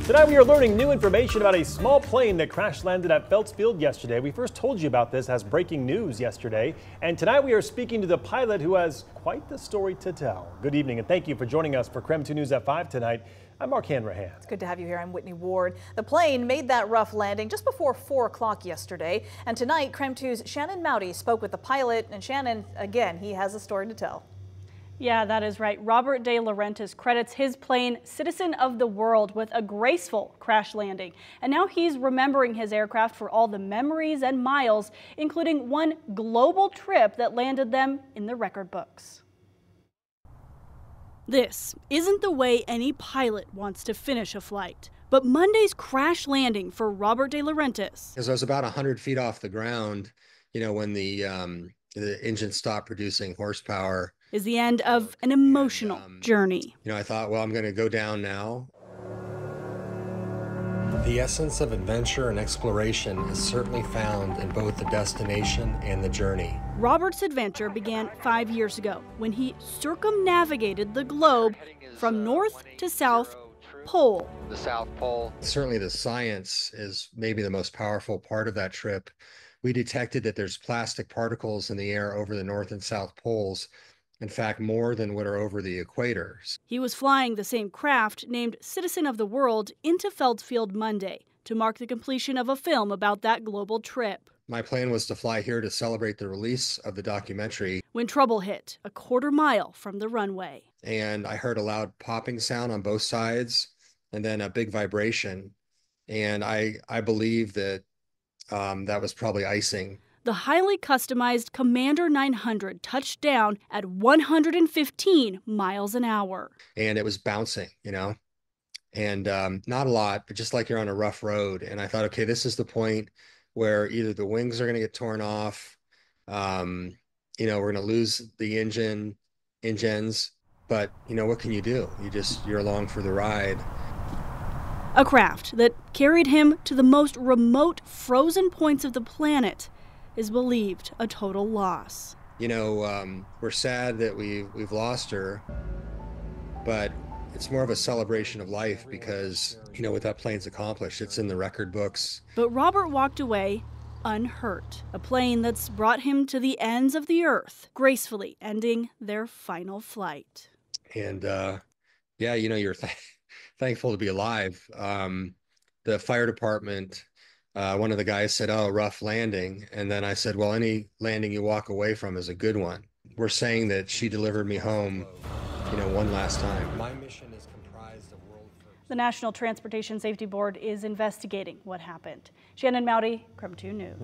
Tonight we are learning new information about a small plane that crash landed at Phelps Field yesterday. We first told you about this as breaking news yesterday. And tonight we are speaking to the pilot who has quite the story to tell. Good evening and thank you for joining us for KREM 2 News at 5 tonight. I'm Mark Hanrahan. It's good to have you here. I'm Whitney Ward. The plane made that rough landing just before 4 o'clock yesterday. And tonight KREM 2's Shannon Mouty spoke with the pilot. And Shannon, again, he has a story to tell. Yeah, that is right. Robert De Laurentiis credits his plane Citizen of the World with a graceful crash landing. And now he's remembering his aircraft for all the memories and miles, including one global trip that landed them in the record books. This isn't the way any pilot wants to finish a flight. But Monday's crash landing for Robert De Laurentiis. As I was about 100 feet off the ground, when the engine stopped producing horsepower, is the end of an emotional journey. I thought, well, I'm going to go down now. The essence of adventure and exploration is certainly found in both the destination and the journey. Robert's adventure began 5 years ago when he circumnavigated the globe from north to south pole. The South Pole. Certainly the science is maybe the most powerful part of that trip. We detected that there's plastic particles in the air over the north and south poles. In fact, more than what are over the equator. He was flying the same craft named Citizen of the World into Phelps Field Monday to mark the completion of a film about that global trip. My plan was to fly here to celebrate the release of the documentary. When trouble hit, a quarter mile from the runway. And I heard a loud popping sound on both sides and then a big vibration. And I believe that that was probably icing. The highly customized Commander 900 touched down at 115 miles an hour. And it was bouncing, and not a lot, but just like you're on a rough road. And I thought, okay, this is the point where either the wings are going to get torn off, we're going to lose the engines, but what can you do? You're along for the ride. A craft that carried him to the most remote frozen points of the planet is believed a total loss. We're sad that we've lost her, but it's more of a celebration of life because, what that plane's accomplished, it's in the record books. But Robert walked away unhurt. A plane that's brought him to the ends of the earth, gracefully ending their final flight. And you're thankful to be alive. The fire department, one of the guys said, "Oh, rough landing." And then I said, well, any landing you walk away from is a good one. We're saying that she delivered me home, one last time. My mission is comprised of world first. The National Transportation Safety Board is investigating what happened. Shannon Mouty, KREM 2 News.